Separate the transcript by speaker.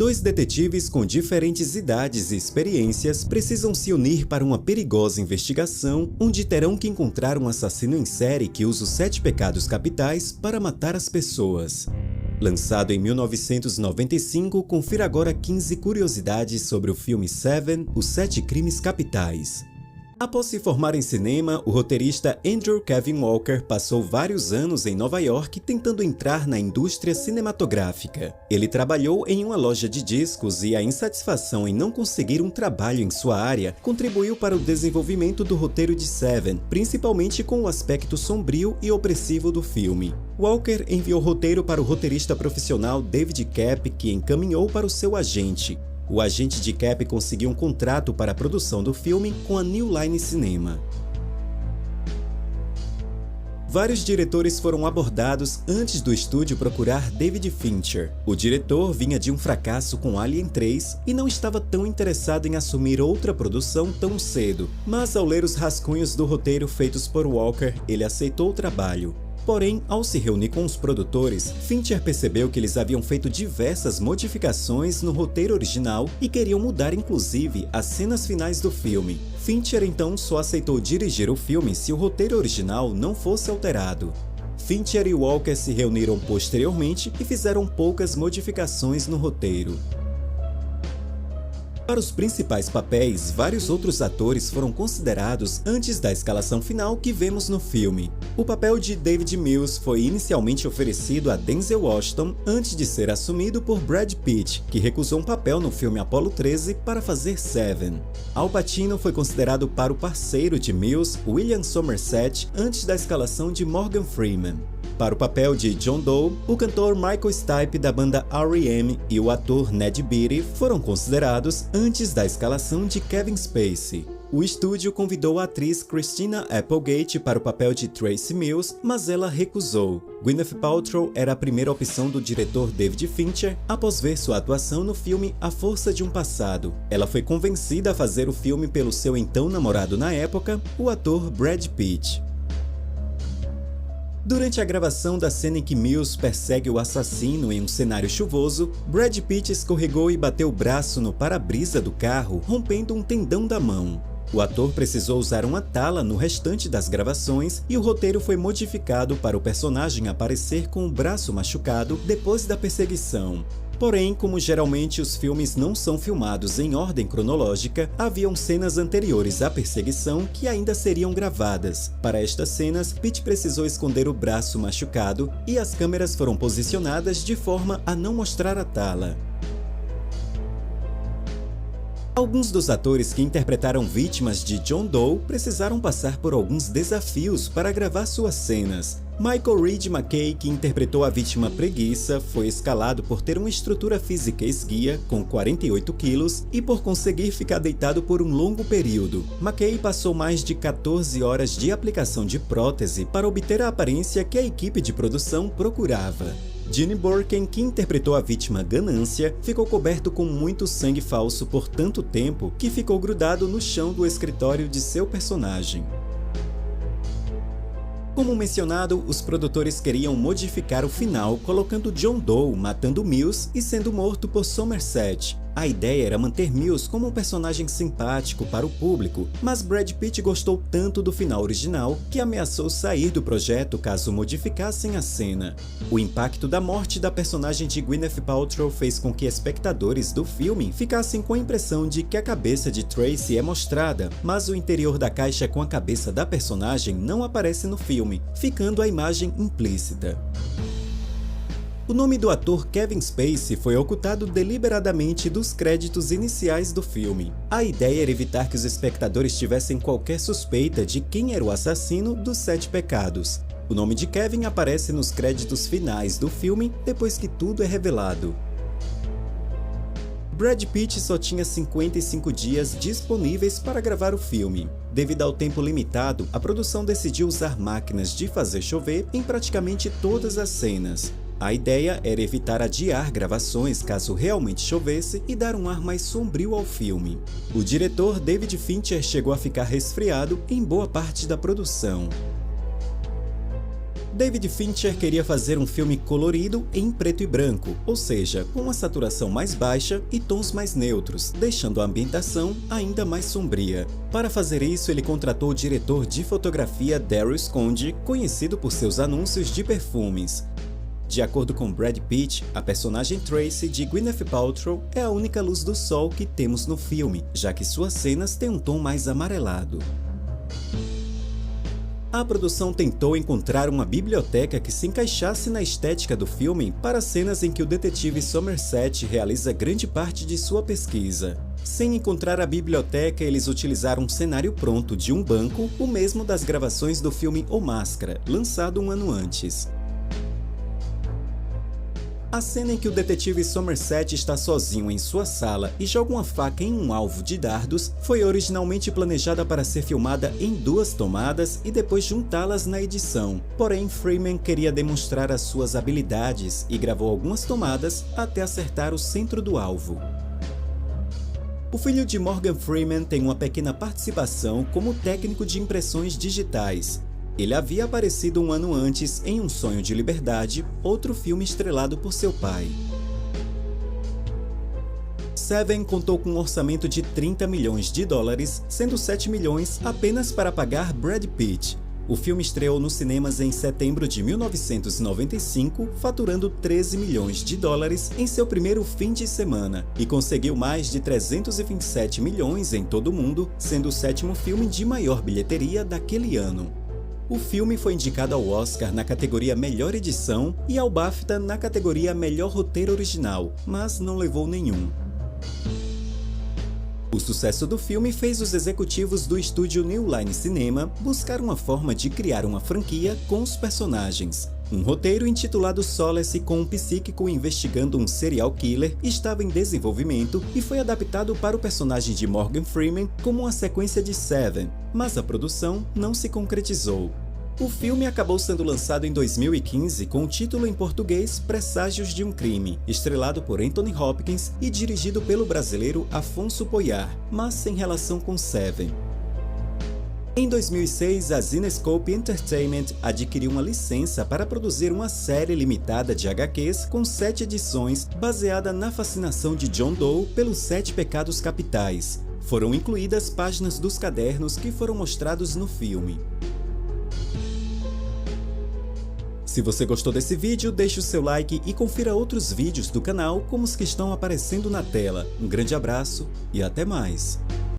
Speaker 1: Dois detetives com diferentes idades e experiências precisam se unir para uma perigosa investigação onde terão que encontrar um assassino em série que usa os 7 pecados capitais para matar as pessoas. Lançado em 1995, confira agora 15 curiosidades sobre o filme Seven, Os 7 Crimes Capitais. Após se formar em cinema, o roteirista Andrew Kevin Walker passou vários anos em Nova York tentando entrar na indústria cinematográfica. Ele trabalhou em uma loja de discos e a insatisfação em não conseguir um trabalho em sua área contribuiu para o desenvolvimento do roteiro de Seven, principalmente com o aspecto sombrio e opressivo do filme. Walker enviou o roteiro para o roteirista profissional David Koepp, que encaminhou para o seu agente. O agente de Koepp conseguiu um contrato para a produção do filme com a New Line Cinema. Vários diretores foram abordados antes do estúdio procurar David Fincher. O diretor vinha de um fracasso com Alien 3 e não estava tão interessado em assumir outra produção tão cedo, mas ao ler os rascunhos do roteiro feitos por Walker, ele aceitou o trabalho. Porém, ao se reunir com os produtores, Fincher percebeu que eles haviam feito diversas modificações no roteiro original e queriam mudar inclusive as cenas finais do filme. Fincher então só aceitou dirigir o filme se o roteiro original não fosse alterado. Fincher e Walker se reuniram posteriormente e fizeram poucas modificações no roteiro. Para os principais papéis, vários outros atores foram considerados antes da escalação final que vemos no filme. O papel de David Mills foi inicialmente oferecido a Denzel Washington antes de ser assumido por Brad Pitt, que recusou um papel no filme Apollo 13 para fazer Seven. Al Pacino foi considerado para o parceiro de Mills, William Somerset, antes da escalação de Morgan Freeman. Para o papel de John Doe, o cantor Michael Stipe da banda R.E.M. e o ator Ned Beatty foram considerados antes da escalação de Kevin Spacey. O estúdio convidou a atriz Christina Applegate para o papel de Tracy Mills, mas ela recusou. Gwyneth Paltrow era a primeira opção do diretor David Fincher após ver sua atuação no filme A Força de um Passado. Ela foi convencida a fazer o filme pelo seu então namorado na época, o ator Brad Pitt. Durante a gravação da cena em que Mills persegue o assassino em um cenário chuvoso, Brad Pitt escorregou e bateu o braço no para-brisa do carro, rompendo um tendão da mão. O ator precisou usar uma tala no restante das gravações e o roteiro foi modificado para o personagem aparecer com o braço machucado depois da perseguição. Porém, como geralmente os filmes não são filmados em ordem cronológica, haviam cenas anteriores à perseguição que ainda seriam gravadas. Para estas cenas, Pitt precisou esconder o braço machucado e as câmeras foram posicionadas de forma a não mostrar a tala. Alguns dos atores que interpretaram vítimas de John Doe precisaram passar por alguns desafios para gravar suas cenas. Michael Reed McKay, que interpretou a vítima Preguiça, foi escalado por ter uma estrutura física esguia, com 48 quilos, e por conseguir ficar deitado por um longo período. McKay passou mais de 14 horas de aplicação de prótese para obter a aparência que a equipe de produção procurava. Gene Burken, que interpretou a vítima Ganância, ficou coberto com muito sangue falso por tanto tempo que ficou grudado no chão do escritório de seu personagem. Como mencionado, os produtores queriam modificar o final colocando John Doe matando Mills e sendo morto por Somerset. A ideia era manter Mills como um personagem simpático para o público, mas Brad Pitt gostou tanto do final original que ameaçou sair do projeto caso modificassem a cena. O impacto da morte da personagem de Gwyneth Paltrow fez com que espectadores do filme ficassem com a impressão de que a cabeça de Tracy é mostrada, mas o interior da caixa com a cabeça da personagem não aparece no filme, ficando a imagem implícita. O nome do ator Kevin Spacey foi ocultado deliberadamente dos créditos iniciais do filme. A ideia era evitar que os espectadores tivessem qualquer suspeita de quem era o assassino dos 7 pecados. O nome de Kevin aparece nos créditos finais do filme depois que tudo é revelado. Brad Pitt só tinha 55 dias disponíveis para gravar o filme. Devido ao tempo limitado, a produção decidiu usar máquinas de fazer chover em praticamente todas as cenas. A ideia era evitar adiar gravações caso realmente chovesse e dar um ar mais sombrio ao filme. O diretor David Fincher chegou a ficar resfriado em boa parte da produção. David Fincher queria fazer um filme colorido em preto e branco, ou seja, com uma saturação mais baixa e tons mais neutros, deixando a ambientação ainda mais sombria. Para fazer isso, ele contratou o diretor de fotografia Darius Conde, conhecido por seus anúncios de perfumes. De acordo com Brad Pitt, a personagem Tracy de Gwyneth Paltrow é a única luz do sol que temos no filme, já que suas cenas têm um tom mais amarelado. A produção tentou encontrar uma biblioteca que se encaixasse na estética do filme para cenas em que o detetive Somerset realiza grande parte de sua pesquisa. Sem encontrar a biblioteca, eles utilizaram um cenário pronto de um banco, o mesmo das gravações do filme O Máscara, lançado um ano antes. A cena em que o detetive Somerset está sozinho em sua sala e joga uma faca em um alvo de dardos foi originalmente planejada para ser filmada em 2 tomadas e depois juntá-las na edição. Porém, Freeman queria demonstrar as suas habilidades e gravou algumas tomadas até acertar o centro do alvo. O filho de Morgan Freeman tem uma pequena participação como técnico de impressões digitais. Ele havia aparecido um ano antes em Um Sonho de Liberdade, outro filme estrelado por seu pai. Seven contou com um orçamento de 30 milhões de dólares, sendo 7 milhões apenas para pagar Brad Pitt. O filme estreou nos cinemas em setembro de 1995, faturando 13 milhões de dólares em seu primeiro fim de semana, e conseguiu mais de 327 milhões em todo o mundo, sendo o 7º filme de maior bilheteria daquele ano. O filme foi indicado ao Oscar na categoria Melhor Edição e ao BAFTA na categoria Melhor Roteiro Original, mas não levou nenhum. O sucesso do filme fez os executivos do estúdio New Line Cinema buscar uma forma de criar uma franquia com os personagens. Um roteiro intitulado Solace, com um psíquico investigando um serial killer, estava em desenvolvimento e foi adaptado para o personagem de Morgan Freeman como uma sequência de Seven, mas a produção não se concretizou. O filme acabou sendo lançado em 2015 com o título em português Presságios de um Crime, estrelado por Anthony Hopkins e dirigido pelo brasileiro Afonso Poyar, mas sem relação com Seven. Em 2006, a Zenescope Entertainment adquiriu uma licença para produzir uma série limitada de HQs com 7 edições baseada na fascinação de John Doe pelos 7 pecados capitais. Foram incluídas páginas dos cadernos que foram mostrados no filme. Se você gostou desse vídeo, deixe o seu like e confira outros vídeos do canal como os que estão aparecendo na tela. Um grande abraço e até mais!